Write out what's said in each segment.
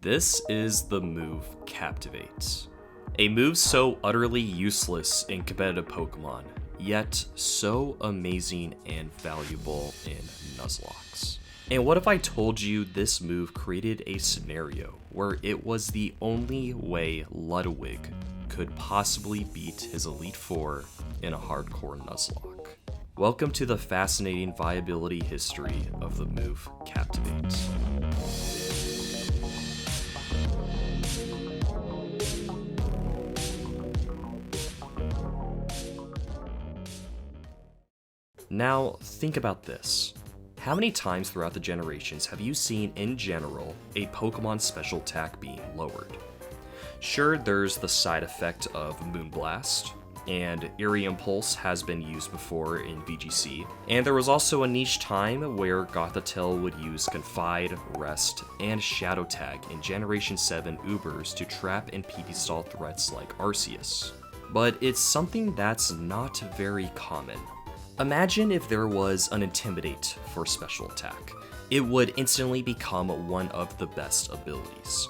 This is the move Captivates. A move so utterly useless in competitive Pokemon, yet so amazing and valuable in Nuzlocke. And what if I told you this move created a scenario where it was the only way Ludwig could possibly beat his Elite Four in a hardcore Nuzlocke? Welcome to the fascinating viability history of the move Captivates. Now, think about this. How many times throughout the generations have you seen, in general, a Pokemon special attack being lowered? Sure, there's the side effect of Moonblast, and Eerie Impulse has been used before in VGC, and there was also a niche time where Gothitelle would use Confide, Rest, and Shadow Tag in Generation 7 Ubers to trap and PP stall threats like Arceus. But it's something that's not very common. Imagine if there was an Intimidate for special attack. It would instantly become one of the best abilities.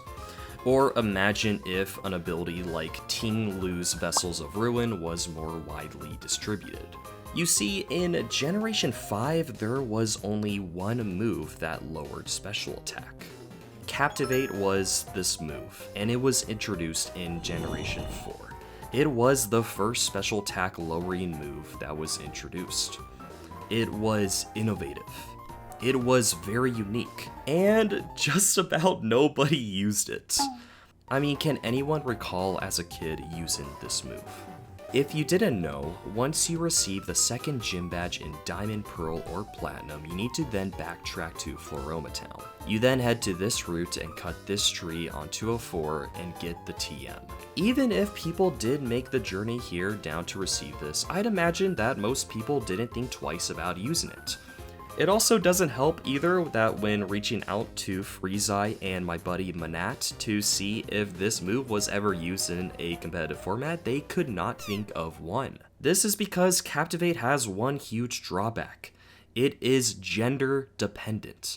Or imagine if an ability like Ting Lu's Vessels of Ruin was more widely distributed. You see, in Generation 5, there was only one move that lowered special attack. Captivate was this move, and it was introduced in Generation 4. It was the first special attack lowering move that was introduced. It was innovative. It was very unique, and just about nobody used it. I mean, can anyone recall as a kid using this move? If you didn't know, once you receive the second gym badge in Diamond, Pearl, or Platinum, you need to then backtrack to Floroma Town. You then head to this route and cut this tree on 204 and get the TM. Even if people did make the journey here down to receive this, I'd imagine that most people didn't think twice about using it. It also doesn't help either that when reaching out to Freezeye and my buddy Manat to see if this move was ever used in a competitive format, they could not think of one. This is because Captivate has one huge drawback. It is gender dependent.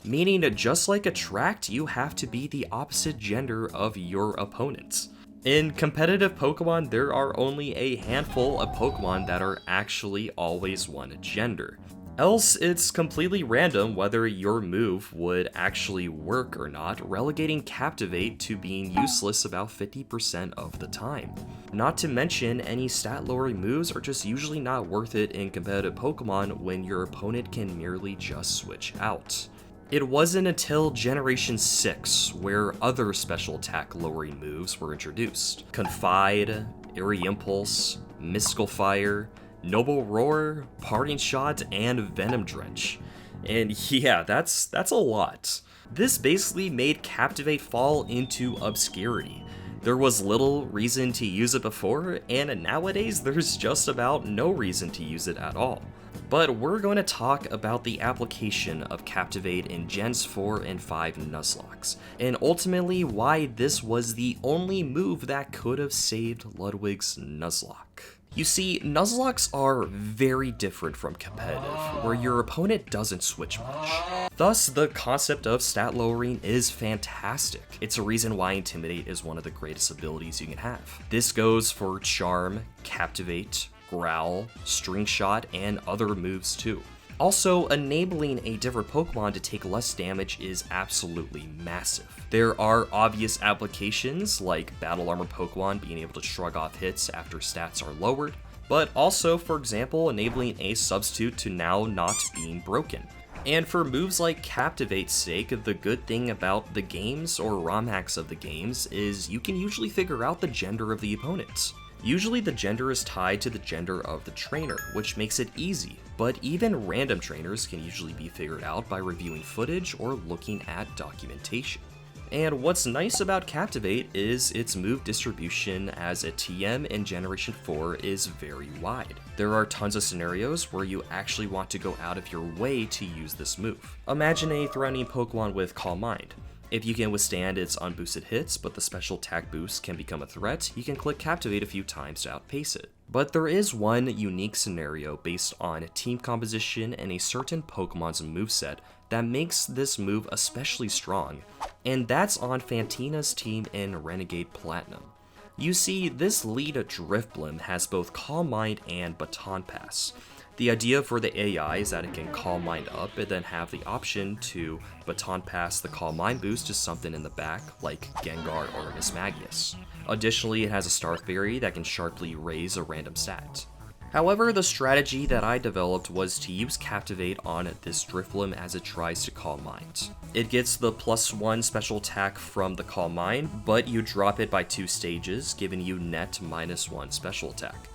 Meaning that just like Attract, you have to be the opposite gender of your opponent. In competitive Pokemon, there are only a handful of Pokemon that are actually always one gender. Else, it's completely random whether your move would actually work or not, relegating Captivate to being useless about 50% of the time. Not to mention, any stat-lowering moves are just usually not worth it in competitive Pokemon when your opponent can merely just switch out. It wasn't until Generation 6 where other special attack lowering moves were introduced. Confide, Eerie Impulse, Mystical Fire, Noble Roar, Parting Shot, and Venom Drench. And yeah, that's a lot. This basically made Captivate fall into obscurity. There was little reason to use it before, and nowadays there's just about no reason to use it at all. But we're going to talk about the application of Captivate in Gens 4 and 5 Nuzlockes, and ultimately why this was the only move that could have saved Ludwig's Nuzlocke. You see, Nuzlockes are very different from competitive, where your opponent doesn't switch much. Thus, the concept of stat lowering is fantastic. It's a reason why Intimidate is one of the greatest abilities you can have. This goes for Charm, Captivate, Growl, String Shot, and other moves too. Also, enabling a different Pokemon to take less damage is absolutely massive. There are obvious applications like Battle Armor Pokemon being able to shrug off hits after stats are lowered, but also, for example, enabling a substitute to now not being broken. And for moves like Captivate's sake, the good thing about the games or ROM hacks of the games is you can usually figure out the gender of the opponent. Usually the gender is tied to the gender of the trainer, which makes it easy, but even random trainers can usually be figured out by reviewing footage or looking at documentation. And what's nice about Captivate is its move distribution as a TM in Generation 4 is very wide. There are tons of scenarios where you actually want to go out of your way to use this move. Imagine a threatening Pokemon with Calm Mind. If you can withstand its unboosted hits, but the special attack boost can become a threat, you can click Captivate a few times to outpace it. But there is one unique scenario based on team composition and a certain Pokemon's moveset that makes this move especially strong, and that's on Fantina's team in Renegade Platinum. You see, this lead Drifblim has both Calm Mind and Baton Pass. The idea for the AI is that it can Calm Mind up and then have the option to Baton Pass the Calm Mind boost to something in the back, like Gengar or Mismagius. Additionally, it has a Star Fairy that can sharply raise a random stat. However, the strategy that I developed was to use Captivate on this Drifblim as it tries to Calm Mind. It gets the +1 special attack from the Calm Mind, but you drop it by 2 stages, giving you net -1 special attack.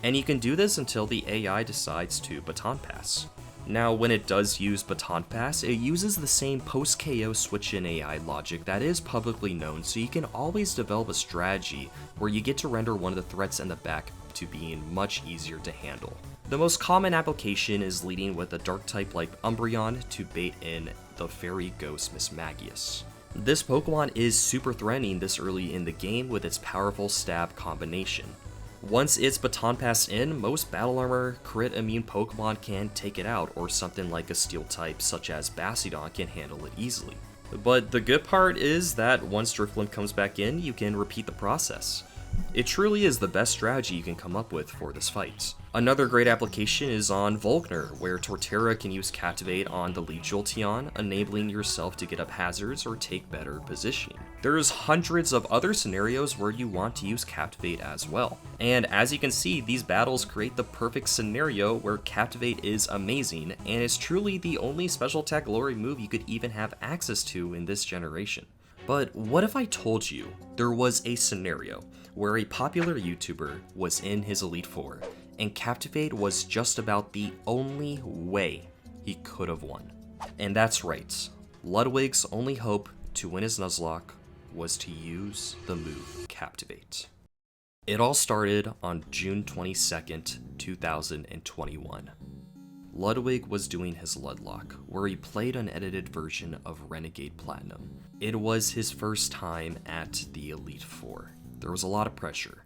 And you can do this until the AI decides to Baton Pass. Now, when it does use Baton Pass, it uses the same post-KO switch-in AI logic that is publicly known, so you can always develop a strategy where you get to render one of the threats in the back to being much easier to handle. The most common application is leading with a dark type like Umbreon to bait in the Fairy Ghost Mismagius. This Pokemon is super threatening this early in the game with its powerful stab combination. Once it's Baton Pass in, most Battle Armor crit immune Pokemon can take it out, or something like a Steel type such as Bastiodon can handle it easily. But the good part is that once Drifblim comes back in, you can repeat the process. It truly is the best strategy you can come up with for this fight. Another great application is on Volkner, where Torterra can use Captivate on the lead Jolteon, enabling yourself to get up hazards or take better positioning. There's hundreds of other scenarios where you want to use Captivate as well. And as you can see, these battles create the perfect scenario where Captivate is amazing, and it's truly the only special attack glory move you could even have access to in this generation. But what if I told you there was a scenario where a popular YouTuber was in his Elite Four, and Captivate was just about the only way he could have won? And that's right, Ludwig's only hope to win his Nuzlocke was to use the move Captivate. It all started on June 22nd, 2021. Ludwig was doing his Ludlock, where he played an edited version of Renegade Platinum. It was his first time at the Elite Four. There was a lot of pressure.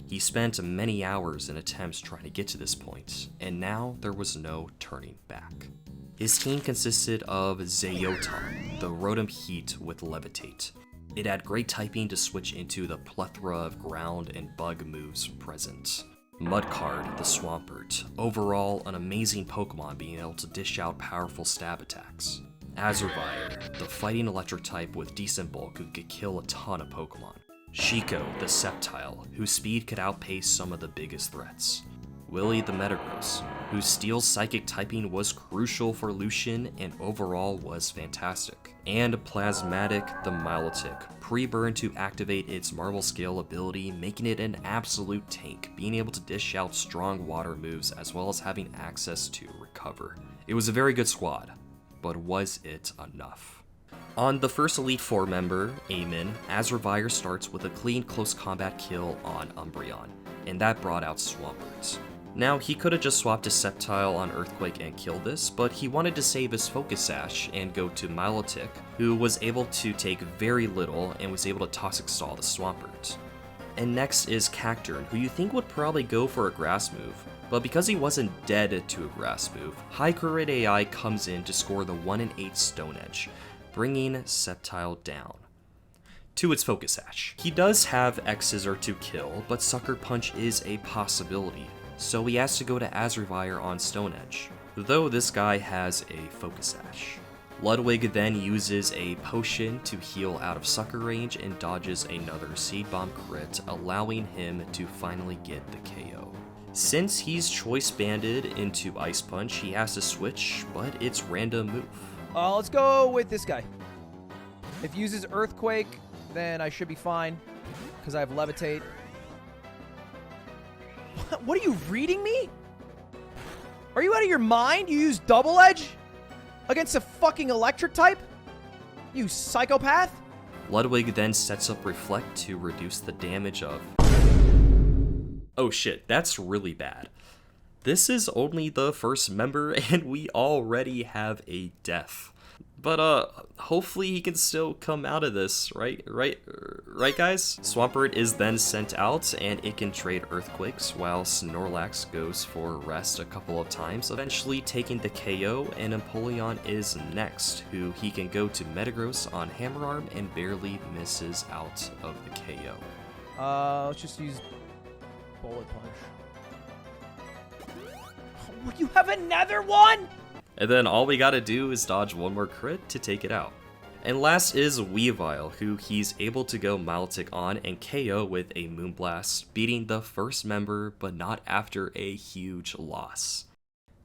He spent many hours in attempts trying to get to this point, and now there was no turning back. His team consisted of Zayoton, the Rotom Heat with Levitate. It had great typing to switch into the plethora of ground and bug moves present. Mudcard, the Swampert, overall an amazing Pokemon being able to dish out powerful stab attacks. Azurvire, the fighting electric type with decent bulk who could kill a ton of Pokemon. Shiko, the Sceptile, whose speed could outpace some of the biggest threats. Willy the Metagross, whose Steel Psychic typing was crucial for Lucian and overall was fantastic. And Plasmatic the Milotic, pre-burn to activate its Marvel Scale ability, making it an absolute tank, being able to dish out strong water moves as well as having access to recover. It was a very good squad, but was it enough? On the first Elite Four member, Eamon, Azurvire starts with a clean close combat kill on Umbreon, and that brought out Swampert. Now, he could have just swapped his Sceptile on Earthquake and killed this, but he wanted to save his Focus Sash and go to Milotic, who was able to take very little and was able to Toxic Stall the Swampert. And next is Cacturne, who you think would probably go for a Grass move, but because he wasn't dead to a Grass move, High Crit AI comes in to score the 1 in 8 Stone Edge, bringing Sceptile down to its Focus Sash. He does have X-Scissor to kill, but Sucker Punch is a possibility, so he has to go to Azurvire on Stone Edge, though this guy has a Focus Sash. Ludwig then uses a potion to heal out of Sucker range and dodges another Seed Bomb crit, allowing him to finally get the KO. Since he's Choice Banded into Ice Punch, he has to switch, but it's random move. Let's go with this guy. If he uses Earthquake, then I should be fine, because I have Levitate. What are you reading me? Are you out of your mind? You use Double Edge against a fucking electric type? You psychopath? Ludwig then sets up Reflect to reduce the damage of... Oh shit, that's really bad. This is only the first member and we already have a death. But hopefully he can still come out of this, right guys? Swampert is then sent out and it can trade Earthquakes while Snorlax goes for rest a couple of times, eventually taking the KO, and Empoleon is next, who he can go to Metagross on Hammer Arm and barely misses out of the KO. Let's just use Bullet Punch. Oh, you have another one?! And then all we gotta do is dodge one more crit to take it out. And last is Weavile, who he's able to go Milotic on and KO with a Moonblast, beating the first member, but not after a huge loss.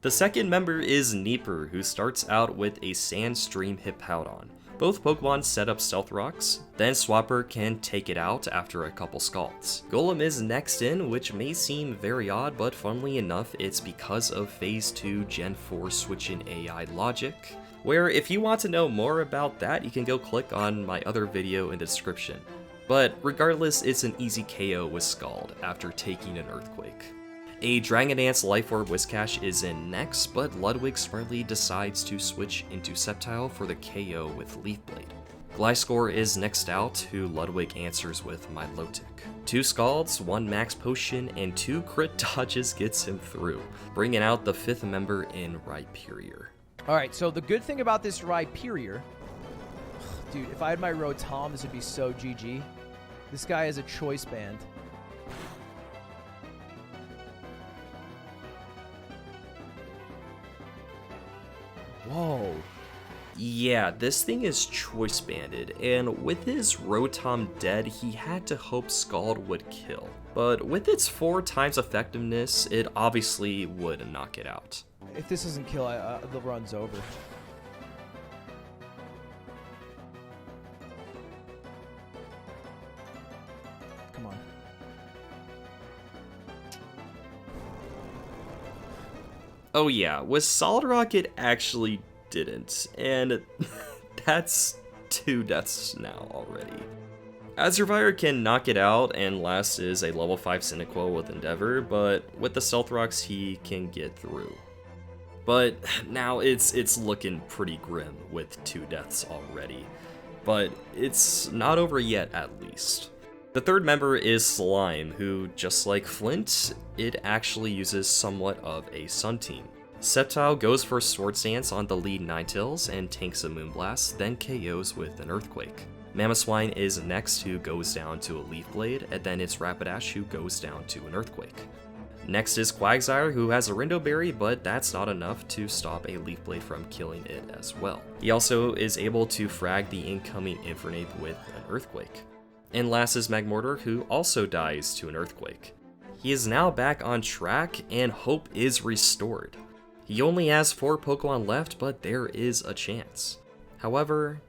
The second member is Neeper, who starts out with a Sandstream Hippowdon. Both Pokemon set up Stealth Rocks, then Swampert can take it out after a couple Scalds. Golem is next in, which may seem very odd, but funnily enough, it's because of Phase 2 Gen 4 switch-in AI logic, where if you want to know more about that, you can go click on my other video in the description. But regardless, it's an easy KO with Scald after taking an Earthquake. A Dragon Dance Life Orb Whiscash is in next, but Ludwig smartly decides to switch into Sceptile for the KO with Leaf Blade. Gliscor is next out, who Ludwig answers with Milotic. 2 Scalds, 1 Max Potion, and 2 crit dodges gets him through, bringing out the 5th member in Rhyperior. Alright, so the good thing about this Rhyperior... Dude, if I had my Rotom, this would be so GG. This guy is a Choice Band. Whoa. Yeah, this thing is choice banded, and with his Rotom dead, he had to hope Scald would kill. But with its 4 times effectiveness, it obviously would knock it out. If this doesn't kill, the run's over. Come on. Oh yeah, with Solid Rock it actually didn't, and that's 2 deaths now already. Azurfire can knock it out, and last is a level 5 Cyndaquil with Endeavor, but with the Stealth Rocks he can get through. But now it's looking pretty grim with 2 deaths already, but it's not over yet at least. The third member is Slime, who, just like Flint, it actually uses somewhat of a Sun Team. Sceptile goes for Swords Dance on the lead Ninetales and tanks a Moonblast, then KOs with an Earthquake. Mamoswine is next, who goes down to a Leaf Blade, and then it's Rapidash, who goes down to an Earthquake. Next is Quagsire, who has a Rindo Berry, but that's not enough to stop a Leaf Blade from killing it as well. He also is able to frag the incoming Infernape with an Earthquake. And last is Magmortar, who also dies to an Earthquake. He is now back on track, and hope is restored. He only has 4 Pokemon left, but there is a chance. However,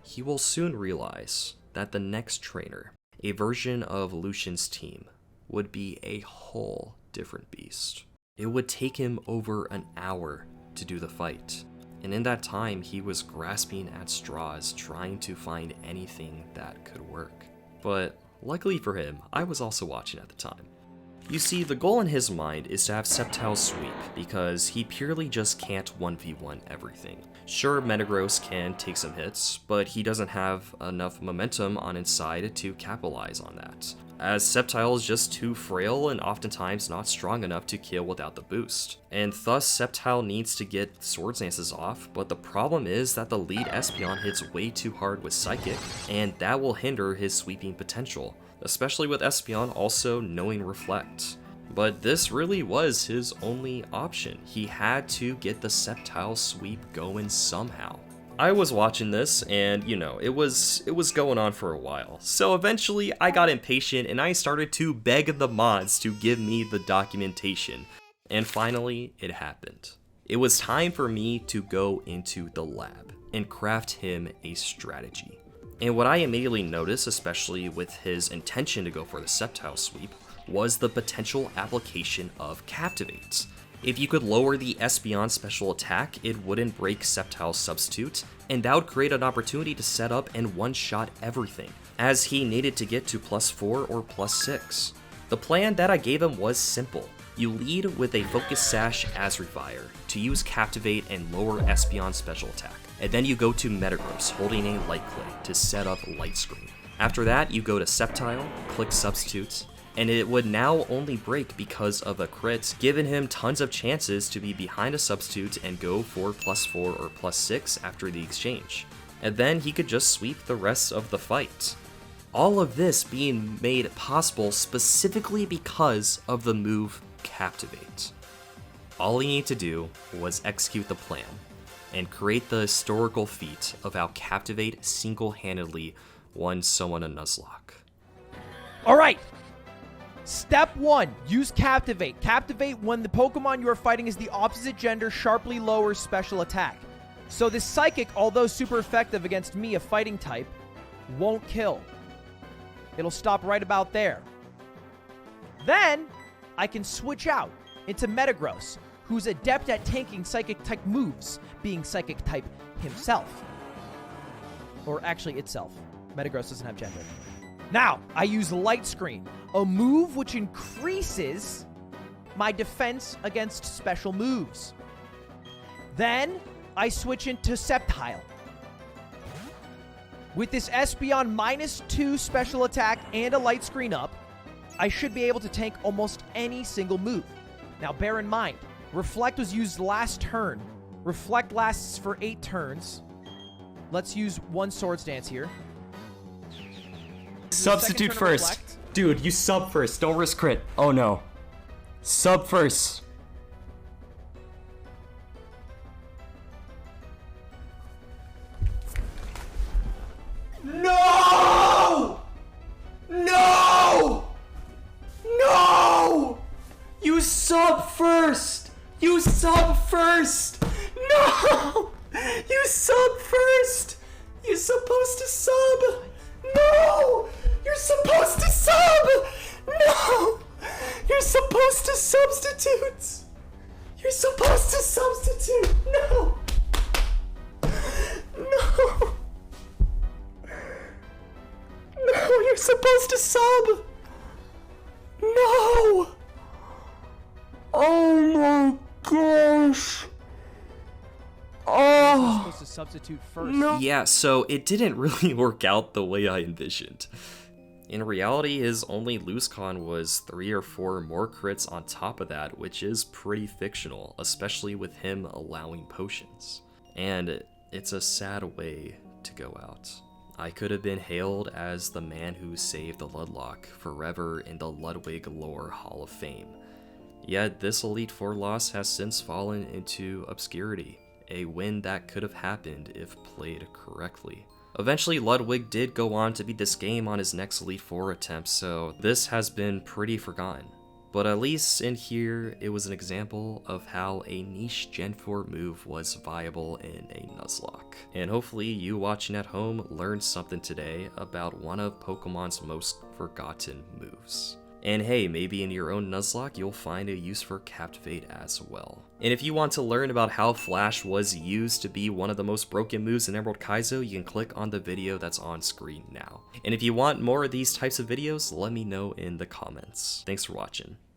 he will soon realize that the next trainer, a version of Lucian's team, would be a whole different beast. It would take him over an hour to do the fight, and in that time he was grasping at straws trying to find anything that could work. But luckily for him, I was also watching at the time. You see, the goal in his mind is to have Sceptile sweep, because he purely just can't 1v1 everything. Sure, Metagross can take some hits, but he doesn't have enough momentum on his side to capitalize on that, as Sceptile is just too frail and oftentimes not strong enough to kill without the boost. And thus, Sceptile needs to get Swords Dances off, but the problem is that the lead Espeon hits way too hard with Psychic, and that will hinder his sweeping potential, especially with Espeon also knowing Reflect. But this really was his only option. He had to get the Sceptile sweep going somehow. I was watching this, and you know, it was going on for a while. So eventually I got impatient and I started to beg the mods to give me the documentation. And finally, it happened. It was time for me to go into the lab and craft him a strategy. And what I immediately noticed, especially with his intention to go for the Sceptile sweep, was the potential application of Captivates. If you could lower the Espeon special attack, it wouldn't break Sceptile's substitute, and that would create an opportunity to set up and one-shot everything, as he needed to get to +4 or +6. The plan that I gave him was simple. You lead with a Focus Sash Azurfire to use Captivate and lower Espeon's special attack. and then you go to Metagross holding a Light Clay to set up Light Screen. After that, you go to Sceptile, click Substitute, and it would now only break because of a crit, giving him tons of chances to be behind a Substitute and go for +4 or +6 after the exchange. And then he could just sweep the rest of the fight. All of this being made possible specifically because of the move Captivate. All he needed to do was execute the plan and create the historical feat of how Captivate single-handedly won someone a Nuzlocke. Alright! Step 1, use Captivate. Captivate when the Pokemon you are fighting is the opposite gender sharply lowers special attack. So this Psychic, although super effective against me, a fighting type, won't kill. It'll stop right about there. Then, I can switch out into Metagross, who's adept at tanking Psychic-type moves, being Psychic-type himself. Or actually, itself. Metagross doesn't have gender. Now, I use Light Screen, a move which increases my defense against special moves. Then, I switch into Sceptile. With this Espeon -2 special attack and a Light Screen up, I should be able to tank almost any single move. Now, bear in mind, Reflect was used last turn. Reflect lasts for 8 turns. Let's use one Swords Dance here. Substitute first. Dude, you sub first. Don't risk crit. Oh no. Sub first. No! No! No! You sub first! You sub first! No! You sub first! You're supposed to sub! No! You're supposed to sub! No! You're supposed to substitute! You're supposed to substitute! No! No! No, you're supposed to sub! No! Oh my gosh! Oh! Supposed to substitute first. No. Yeah, so it didn't really work out the way I envisioned. In reality, his only lose con was 3 or 4 more crits on top of that, which is pretty fictional, especially with him allowing potions. And it's a sad way to go out. I could have been hailed as the man who saved the Ludlocke forever in the Ludwig lore Hall of Fame. Yet this Elite Four loss has since fallen into obscurity, a win that could have happened if played correctly. Eventually, Ludwig did go on to beat this game on his next Elite Four attempt, so this has been pretty forgotten. But at least in here, it was an example of how a niche Gen 4 move was viable in a Nuzlocke. And hopefully you watching at home learned something today about one of Pokemon's most forgotten moves. And hey, maybe in your own Nuzlocke, you'll find a use for Captivate as well. And if you want to learn about how Flash was used to be one of the most broken moves in Emerald Kaizo, you can click on the video that's on screen now. And if you want more of these types of videos, let me know in the comments. Thanks for watching.